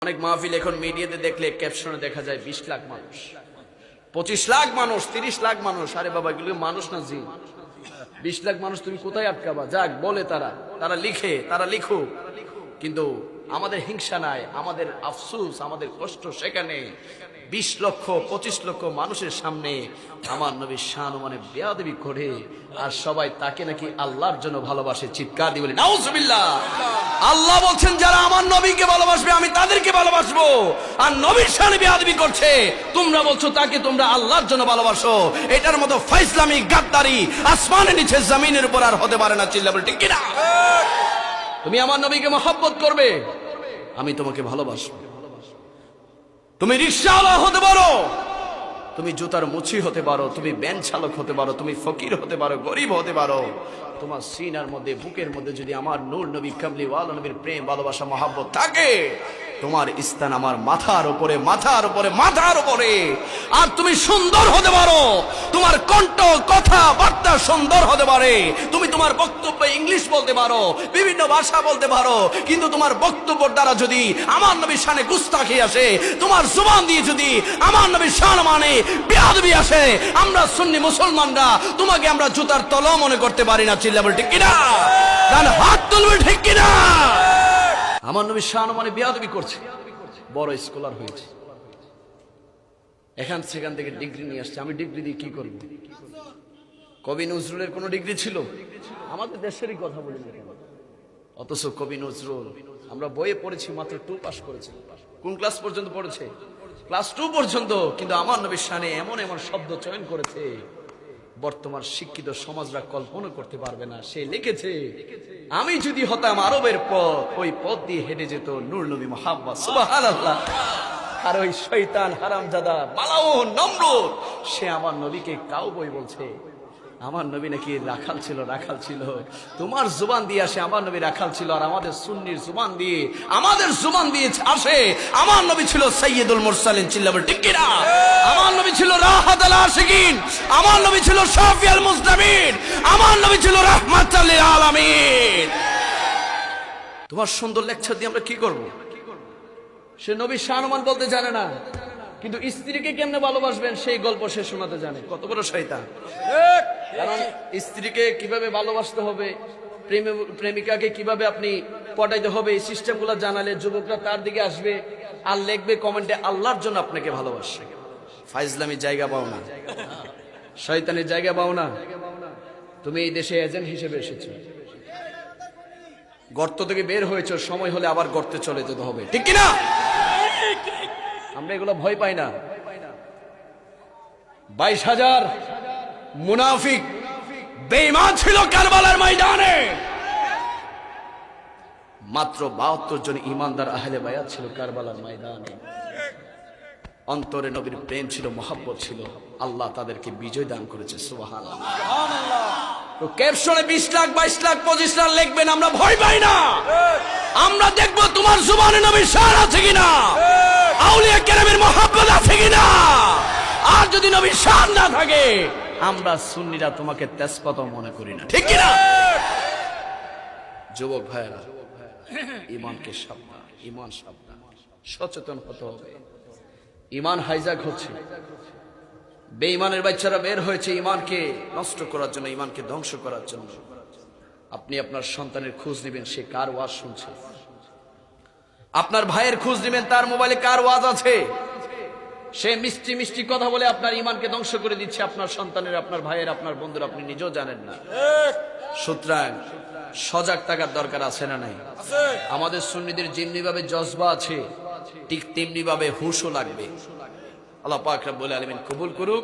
অনেক মাহফিল এখন মিডিয়াতে দেখলে ক্যাপশনে দেখা যায় 20 লাখ মানুষ, 25 লাখ মানুষ, 30 লাখ মানুষ। আরে বাবা, এগুলো মানুষ না জি। 20 লাখ মানুষ তুমি কোথায় আটকাবা? যাক বলে তারা লিখে, তারা লিখুক, কিন্তু আমাদের হিংসা নাই, আমাদের আফসোস, আমাদের কষ্ট সেখানে 20 লক্ষ 25 লক্ষ মানুষের সামনে আমার নবীর শান মানে বেয়াদবি করে, আর সবাই তাকে নাকি আল্লাহর জন্য ভালোবাসে। চিৎকার দিয়ে বলি নাউজুবিল্লাহ। আল্লাহ বলছেন যারা আমার নবীকে ভালোবাসবে আমি তাদেরকে ভালোবাসবো, আর নবীর শানে বেয়াদবি করছে তোমরা বলছো তাকে তোমরা আল্লাহর জন্য ভালোবাসো। এটার মতো ফাইজলামি গাদ্দারি আসমানের নিচে জমিনের উপর আর হতে পারে না। চিল্লা বলি ঠিক কিনা? তুমি আমার নবীকে মহব্বত করবে, আমি তোমাকে ভালোবাসবো। তুমি রিকশাওয়ালা হতে পারো, তুমি জুতার মুচি হতে পারো, তুমি ব্যান চালক হতে পারো, তুমি ফকির হতে পারো, গরিব হতে পারো, তোমার সিনার মধ্যে বুকের মধ্যে যদি আমার নূর নবী কামলিওয়ালা নবীর প্রেম ভালোবাসা মহব্বত থাকে, তোমার স্থান আমার মাথার উপরে, মাথার উপরে, মাথার উপরে। আর তুমি সুন্দর হতে পারো, তোমার কণ্ঠ কথা বার্তা সুন্দর হতে পারে, তুমি তোমার বক্তব্যে ইংলিশ বলতে পারো, বিভিন্ন ভাষা বলতে পারো, কিন্তু তোমার বক্তব্যের দ্বারা যদি আমার নবীর শানে গুস্তাখি আসে, তোমার জুবান দিয়ে যদি আমার নবীর শান মানে বেয়াদবি আসে, আমরা সুন্নি মুসলমানরা তোমাকে আমরা জুতার তলা মনে করতে পারি না। চিল্লা বল ঠিক কিনা? কারণ হাত তুলবে ঠিক কিনা? আমার নবীর শান মানে বেয়াদবি করছে, বড় স্কলার হয়েছে, এখান সেখান থেকে ডিগ্রি নিয়ে আসছে। আমি ডিগ্রি দিয়ে কি করব? কবি নজরুলের কোন ডিগ্রি ছিল? আমাদের দেশেরই কথা বলি না কেন? অথচ কবি নজরুল আমরা বইয়ে পড়েছি মাত্র 2 পাস করেছে। কোন ক্লাস পর্যন্ত পড়েছে? ক্লাস 2 পর্যন্ত। কিন্তু আমার নবীর শানে এমন এমন শব্দ চয়ন করেছে বর্তমান শিক্ষিত সমাজরা কল্পনা করতে পারবে না। সে লিখেছে, আমি যদি হতাম আরবের পথ, ওই পথ দিয়ে হেঁটে যেত নূর নবী মুহাম্মদ। সুবহানাল্লাহ। আর ওই শয়তান হারামজাদা বালাউন নমরুদ সে আমার নবীকে কাউবয় বলছে। আমার নবী নাকি রাখাল ছিল, রাখাল ছিল। তোমার জুবান দিয়ে আসে আমার নবী রাখাল ছিল, আর আমাদের সুন্নির জুবান দিয়ে, আমাদের জুবান দিয়ে আসে আমার নবী ছিল সাইয়্যিদুল মুরসালিন। চিল্লা বল ঠিক কিনা? আমার নবী ছিল রাহাতুল আশিকিন, আমার নবী ছিল শাফিউল মুজতামিন, আমার নবী ছিল রাহমাতুল লিল আলামিন। তোমার সুন্দর লেকচার দিয়ে আমরা কি করব? সে নবী শানমান বলতে জানে না, কিন্তু স্ত্রীকে কেমনে ভালোবাসবেন সেই গল্প সে শোনাতে জানে। কত বড় শয়তান! কারণ স্ত্রীকে কিভাবে ভালোবাসতে হবে, প্রেমিকাকে কিভাবে আপনি পটাইতে হবে, এই সিস্টেমগুলো জানালে যুবকরা তার দিকে আসবে আর লিখবে কমেন্টে আল্লাহর জন্য আপনাকে ভালোবাসে। ফাইজলামির জায়গা পাও না, শয়তানের জায়গা পাও না। তুমি এই দেশে এজেন্ট হিসেবে এসেছো, গর্ত থেকে বের হয়েছো, সময় হলে আবার গর্তে চলে যেতে হবে। ঠিক কিনা? আমরা এগুলো ভয় পাই না। 22,000 মুনাফিক বেঈমান ছিল কারবালার ময়দানে, মাত্র 72 জন ইমানদার আহলে বায়াত ছিল কারবালার ময়দানে। অন্তরে নবীর প্রেম ছিল, মহব্বত ছিল, আল্লাহ তাদেরকে বিজয় দান করেছে। সুবহানাল্লাহ। তো ক্যাপশনে 20 লাখ 22 লাখ 25 লাখ লিখবেন, আমরা ভয় পাই না। আমরা দেখবো তোমার জুবানে নবীর শান আছে কিনা, আউলিয়া কেরামের মহব্বত আছে কিনা। আর যদি নবীর শান না থাকে, আমরা সুন্নিরা তোমাকে তেজপাতা মনে করি না। ঠিক কিনা? যুবক ভাইরা, ইমানকে সাবধান, ইমান সাবধান, সচেতন হতে হবে। ইমান হাইজাক হচ্ছে, বেঈমানের বাচ্চারা বের হয়েছে ইমানকে নষ্ট করার জন্য, ইমানকে ধ্বংস করার জন্য। আপনি আপনার সন্তানের খোঁজ নেবেন সে কার ওয়াজ শুনছে, আপনার ভাইয়ের খোঁজ নেবেন তার মোবাইলে কার ওয়াজ আছে। সে মিষ্টি মিষ্টি কথা বলে আপনার ইমানকে ধ্বংস করে দিচ্ছে, আপনার সন্তানের, আপনার ভাইয়ের, আপনার বন্ধুর, আপনি নিজেও জানেন না। সুতরাং সজাগ থাকার দরকার আছে না নাই? আমাদের সুন্নিদের যেমনি ভাবে জজবা আছে, ঠিক তেমনি ভাবে হুশও লাগবে। আল্লাহ পাক রব্বুল আলামিন কবুল করুক।